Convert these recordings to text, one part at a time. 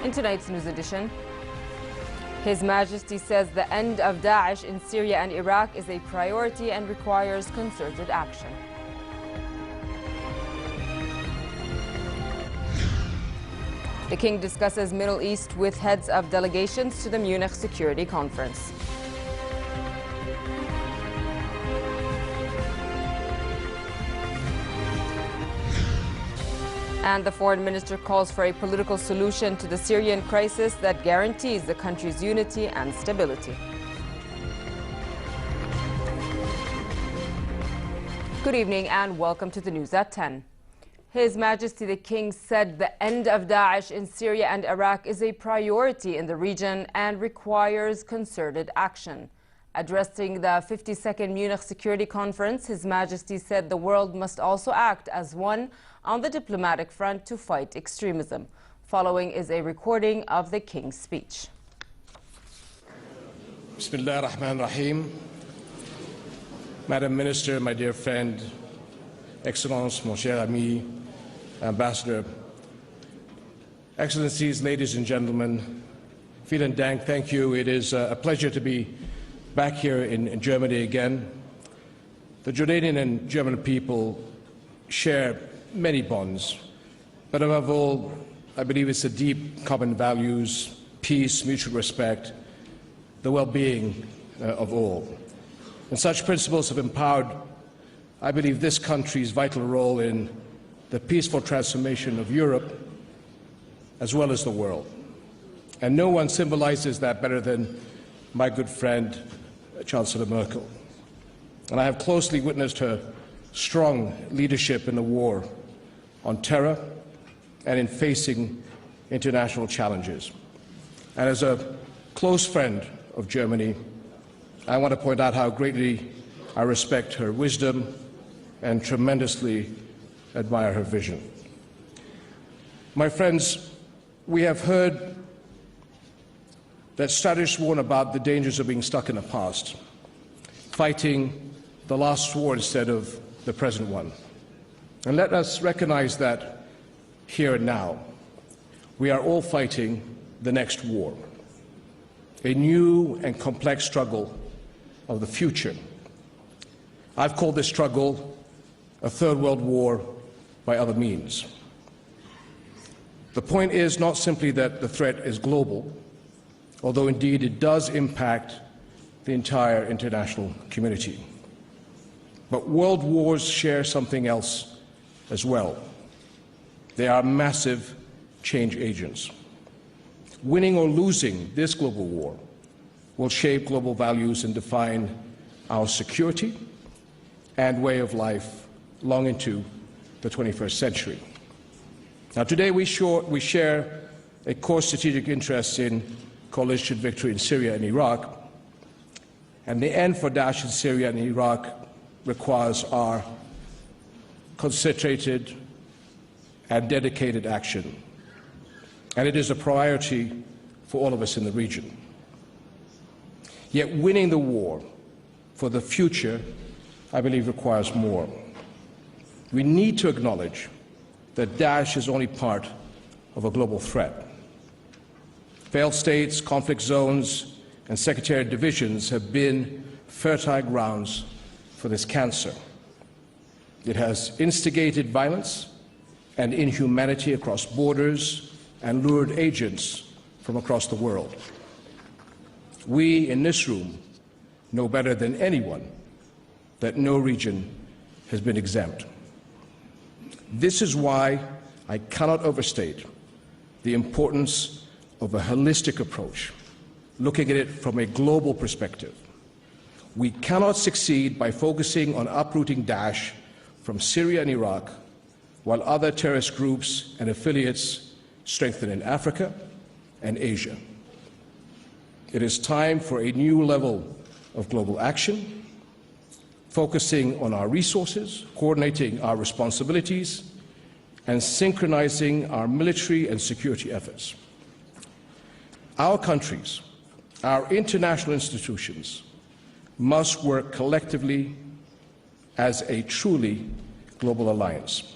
In tonight's news edition, His Majesty says the end of Daesh in Syria and Iraq is a priority and requires concerted action. The King discusses Middle East with heads of delegations to the Munich Security Conference. And the Foreign Minister calls for a political solution to the Syrian crisis that guarantees the country's unity and stability. Good evening and welcome to the news at 10. His Majesty the King said the end of Daesh in Syria and Iraq is a priority in the region and requires concerted action. Addressing the 52nd Munich Security Conference, His Majesty said the world must also act as one on the diplomatic front to fight extremism. Following is a recording of the King's speech. Bismillah ar-Rahman ar-Rahim. Madam Minister, my dear friend, Excellence, mon cher ami, Ambassador, Excellencies, ladies and gentlemen, vielen Dank, thank you. It is a pleasure to be back here in Germany again. The Jordanian and German people share many bonds, but above all, I believe it's the deep common values, peace, mutual respect, the well-being of all. And such principles have empowered, I believe, this country's vital role in the peaceful transformation of Europe as well as the world. And no one symbolizes that better than my good friend, Chancellor Merkel. And I have closely witnessed her strong leadership in the war on terror and in facing international challenges. And as a close friend of Germany, I want to point out how greatly I respect her wisdom and tremendously admire her vision. My friends, we have heard that strategists warn about the dangers of being stuck in the past, fighting the last war instead of the present one. And let us recognize that here and now, we are all fighting the next war, a new and complex struggle of the future. I've called this struggle a third world war by other means. The point is not simply that the threat is global, although indeed it does impact the entire international community. But world wars share something else as well. They are massive change agents. Winning or losing this global war will shape global values and define our security and way of life long into the 21st century. Now, today we share a core strategic interest in coalition victory in Syria and Iraq, and the end for Daesh in Syria and Iraq requires our concentrated and dedicated action, and it is a priority for all of us in the region. Yet winning the war for the future, I believe, requires more. We need to acknowledge that Daesh is only part of a global threat. Failed states, conflict zones, and sectarian divisions have been fertile grounds for this cancer. It has instigated violence and inhumanity across borders and lured agents from across the world. We in this room know better than anyone that no region has been exempt. This is why I cannot overstate the importance of a holistic approach, looking at it from a global perspective. We cannot succeed by focusing on uprooting Daesh from Syria and Iraq, while other terrorist groups and affiliates strengthen in Africa and Asia. It is time for a new level of global action, focusing on our resources, coordinating our responsibilities, and synchronizing our military and security efforts. Our countries, our international institutions, must work collectively as a truly global alliance.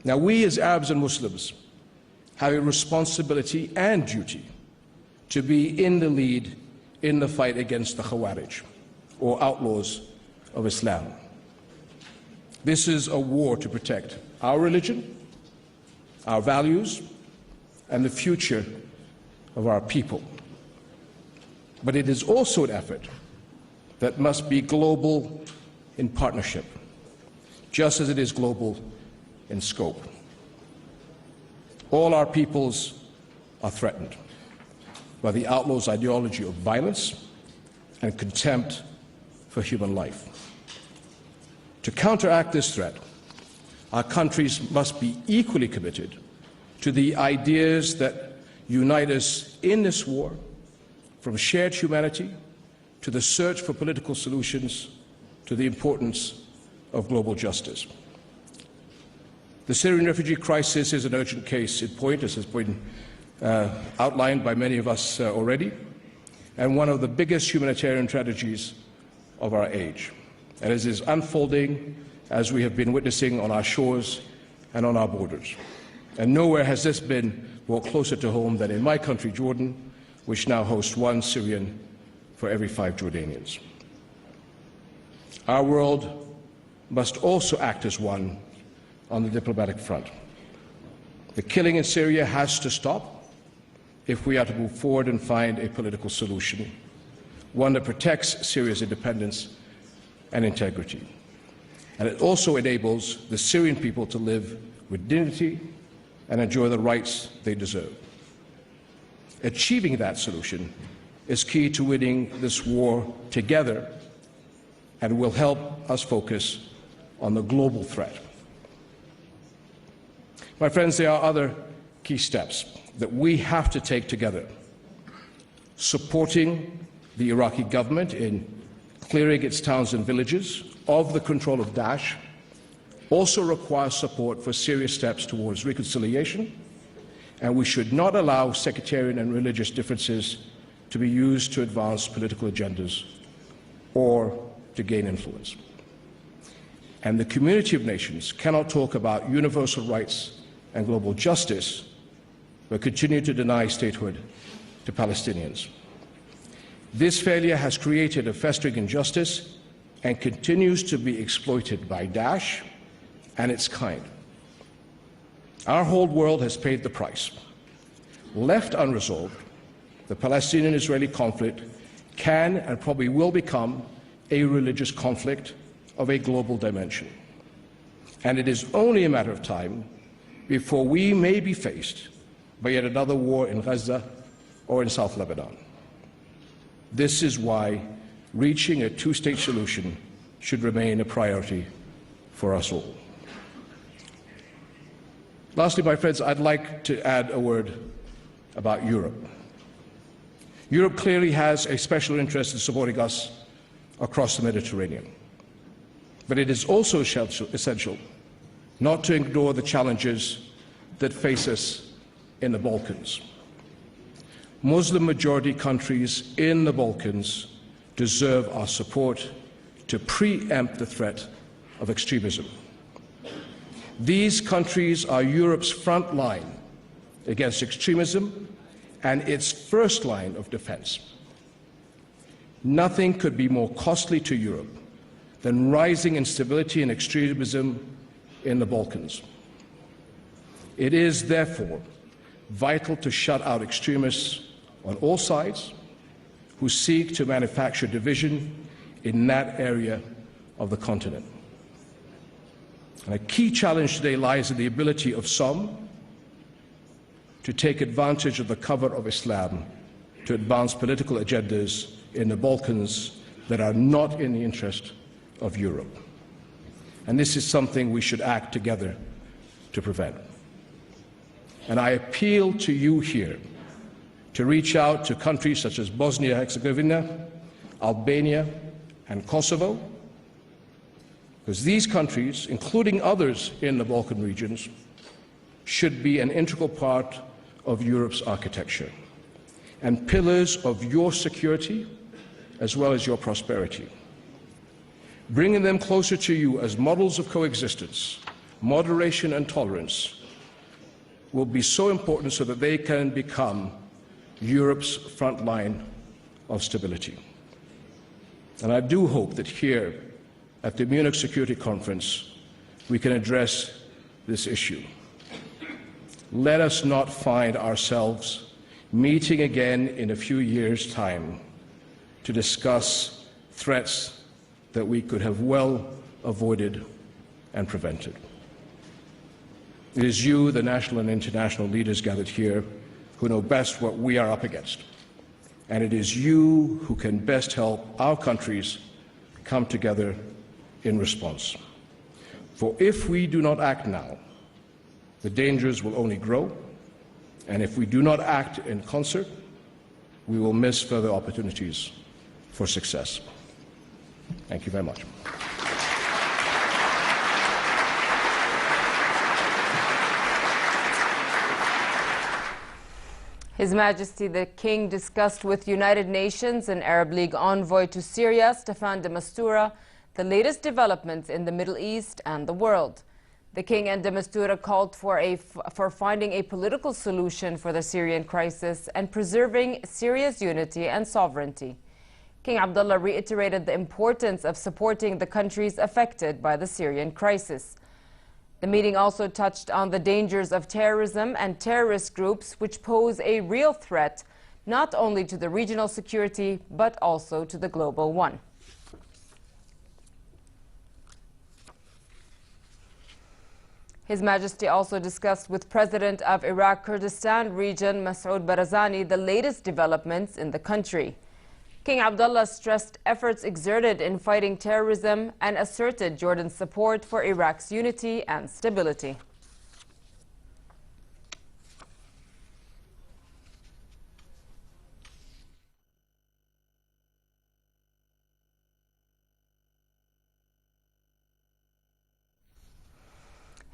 Now, we as Arabs and Muslims have a responsibility and duty to be in the lead in the fight against the Khawarij, or outlaws of Islam. This is a war to protect our religion, our values, and the future of our people. But it is also an effort that must be global in partnership, just as it is global in scope. All our peoples are threatened by the outlaws' ideology of violence and contempt for human life. To counteract this threat, our countries must be equally committed to the ideas that unite us in this war, from shared humanity to the search for political solutions to the importance of global justice. The Syrian refugee crisis is an urgent case in point, as has been outlined by many of us already, and one of the biggest humanitarian tragedies of our age. And as is unfolding, as we have been witnessing on our shores and on our borders. And nowhere has this been more closer to home than in my country, Jordan, which now hosts 1 Syrian for every 5 Jordanians. Our world must also act as one on the diplomatic front. The killing in Syria has to stop if we are to move forward and find a political solution, one that protects Syria's independence and integrity. And it also enables the Syrian people to live with dignity and enjoy the rights they deserve. Achieving that solution is key to winning this war together and will help us focus on the global threat. My friends, there are other key steps that we have to take together. Supporting the Iraqi government in clearing its towns and villages of the control of Daesh also requires support for serious steps towards reconciliation, and we should not allow sectarian and religious differences to be used to advance political agendas or to gain influence. And the community of nations cannot talk about universal rights and global justice, but continue to deny statehood to Palestinians. This failure has created a festering injustice and continues to be exploited by Daesh and its kind. Our whole world has paid the price. Left unresolved, the Palestinian-Israeli conflict can and probably will become a religious conflict of a global dimension. And it is only a matter of time before we may be faced by yet another war in Gaza or in South Lebanon. This is why reaching a two-state solution should remain a priority for us all. Lastly, my friends, I'd like to add a word about Europe. Europe clearly has a special interest in supporting us across the Mediterranean. But it is also essential not to ignore the challenges that face us in the Balkans. Muslim-majority countries in the Balkans deserve our support to preempt the threat of extremism. These countries are Europe's front line against extremism and its first line of defense. Nothing could be more costly to Europe than rising instability and extremism in the Balkans. It is therefore vital to shut out extremists on all sides who seek to manufacture division in that area of the continent. And a key challenge today lies in the ability of some to take advantage of the cover of Islam to advance political agendas in the Balkans that are not in the interest of Europe. And this is something we should act together to prevent. And I appeal to you here to reach out to countries such as Bosnia-Herzegovina, Albania, and Kosovo, because these countries, including others in the Balkan regions, should be an integral part of Europe's architecture and pillars of your security as well as your prosperity. Bringing them closer to you as models of coexistence, moderation and tolerance will be so important so that they can become Europe's front line of stability. And I do hope that here at the Munich Security Conference we can address this issue. Let us not find ourselves meeting again in a few years' time to discuss threats that we could have well avoided and prevented. It is you, the national and international leaders gathered here, who know best what we are up against. And it is you who can best help our countries come together in response. For if we do not act now, the dangers will only grow, and if we do not act in concert, we will miss further opportunities for success. Thank you very much. His Majesty the King discussed with United Nations and Arab League envoy to Syria, Staffan de Mistura, the latest developments in the Middle East and the world. The King and de Mistura called for finding a political solution for the Syrian crisis and preserving Syria's unity and sovereignty. King Abdullah reiterated the importance of supporting the countries affected by the Syrian crisis. The meeting also touched on the dangers of terrorism and terrorist groups, which pose a real threat not only to the regional security but also to the global one. His Majesty also discussed with President of Iraq Kurdistan region Masoud Barzani the latest developments in the country. King Abdullah stressed efforts exerted in fighting terrorism and asserted Jordan's support for Iraq's unity and stability.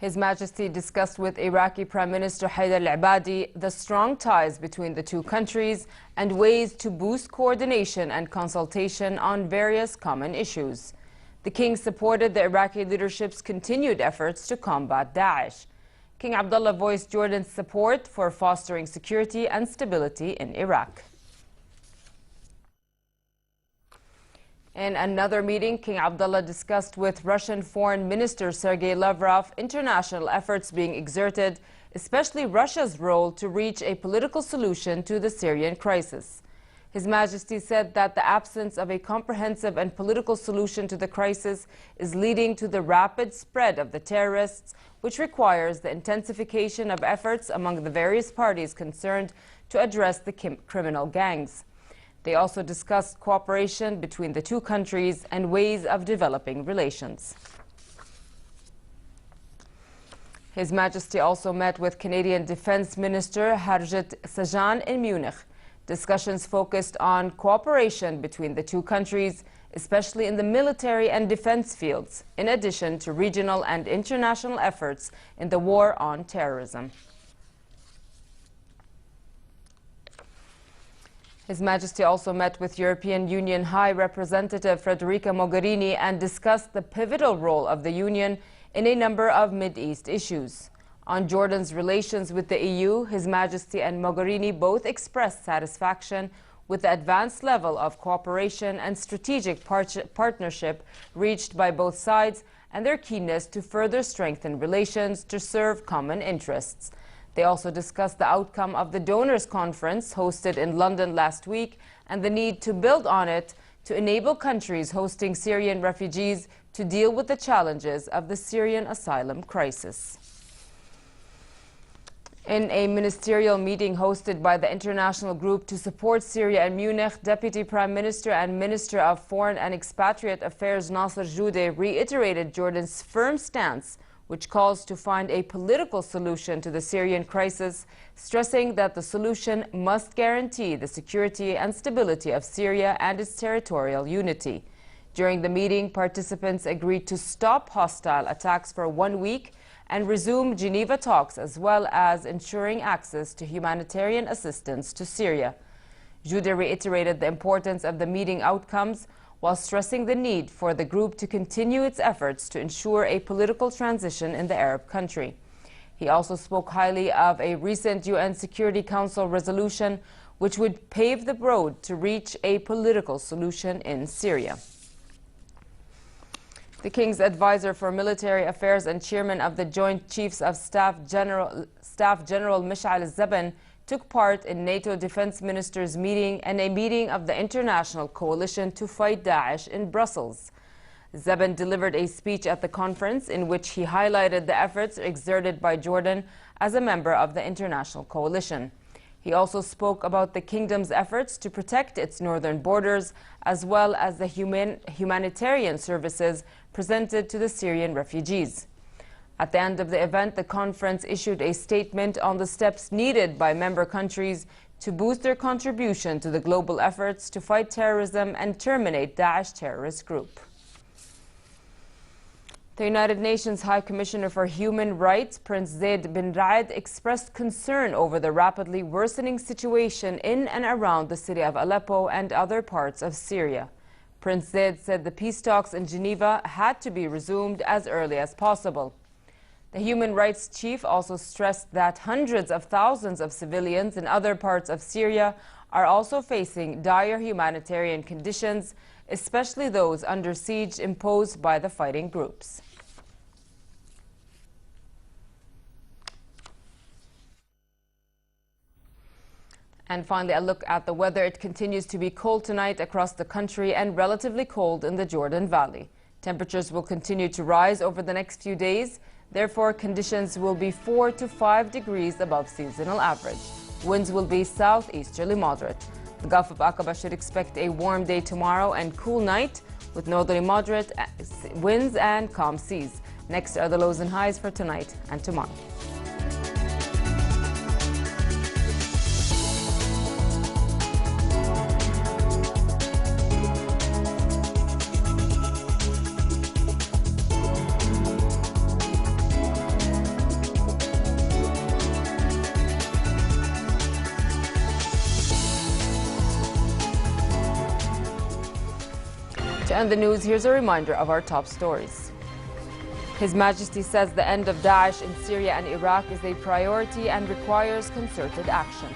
His Majesty discussed with Iraqi Prime Minister Haider al-Abadi the strong ties between the two countries and ways to boost coordination and consultation on various common issues. The King supported the Iraqi leadership's continued efforts to combat Daesh. King Abdullah voiced Jordan's support for fostering security and stability in Iraq. In another meeting, King Abdullah discussed with Russian Foreign Minister Sergei Lavrov international efforts being exerted, especially Russia's role to reach a political solution to the Syrian crisis. His Majesty said that the absence of a comprehensive and political solution to the crisis is leading to the rapid spread of the terrorists, which requires the intensification of efforts among the various parties concerned to address the criminal gangs. They also discussed cooperation between the two countries and ways of developing relations. His Majesty also met with Canadian Defence Minister Harjit Sajjan in Munich. Discussions focused on cooperation between the two countries, especially in the military and defence fields, in addition to regional and international efforts in the war on terrorism. His Majesty also met with European Union High Representative Federica Mogherini and discussed the pivotal role of the Union in a number of Mideast issues. On Jordan's relations with the EU, His Majesty and Mogherini both expressed satisfaction with the advanced level of cooperation and strategic partnership reached by both sides and their keenness to further strengthen relations to serve common interests. They also discussed the outcome of the Donors Conference hosted in London last week and the need to build on it to enable countries hosting Syrian refugees to deal with the challenges of the Syrian asylum crisis. In a ministerial meeting hosted by the International Group to Support Syria in Munich, Deputy Prime Minister and Minister of Foreign and Expatriate Affairs Nasser Joudeh reiterated Jordan's firm stance, which calls to find a political solution to the Syrian crisis, stressing that the solution must guarantee the security and stability of Syria and its territorial unity. During the meeting, participants agreed to stop hostile attacks for 1 week and resume Geneva talks, as well as ensuring access to humanitarian assistance to Syria. Joudeh reiterated the importance of the meeting outcomes while stressing the need for the group to continue its efforts to ensure a political transition in the Arab country. He also spoke highly of a recent UN Security Council resolution which would pave the road to reach a political solution in Syria. The King's advisor for military affairs and chairman of the Joint Chiefs of Staff General Mish'al al-Zeben took part in NATO defense ministers' meeting and a meeting of the International Coalition to Fight Daesh in Brussels. Zeben delivered a speech at the conference in which he highlighted the efforts exerted by Jordan as a member of the international coalition. He also spoke about the kingdom's efforts to protect its northern borders, as well as the humanitarian services presented to the Syrian refugees. At the end of the event, the conference issued a statement on the steps needed by member countries to boost their contribution to the global efforts to fight terrorism and terminate Daesh terrorist group. The United Nations High Commissioner for Human Rights, Prince Zeid bin Raed, expressed concern over the rapidly worsening situation in and around the city of Aleppo and other parts of Syria. Prince Zeid said the peace talks in Geneva had to be resumed as early as possible. The human rights chief also stressed that hundreds of thousands of civilians in other parts of Syria are also facing dire humanitarian conditions, especially those under siege imposed by the fighting groups. And finally, a look at the weather. It continues to be cold tonight across the country and relatively cold in the Jordan Valley. Temperatures will continue to rise over the next few days. Therefore, conditions will be 4 to 5 degrees above seasonal average. Winds will be southeasterly moderate. The Gulf of Aqaba should expect a warm day tomorrow and cool night with northerly moderate winds and calm seas. Next are the lows and highs for tonight and tomorrow. To end the news, here's a reminder of our top stories. His Majesty says the end of Daesh in Syria and Iraq is a priority and requires concerted action.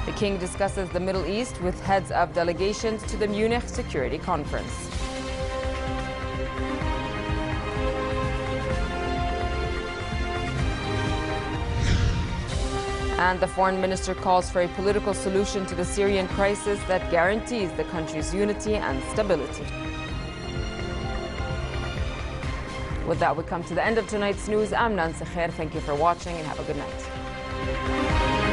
The King discusses the Middle East with heads of delegations to the Munich Security Conference. And the foreign minister calls for a political solution to the Syrian crisis that guarantees the country's unity and stability. With that, we come to the end of tonight's news. I'm Nancy Khair. Thank you for watching and have a good night.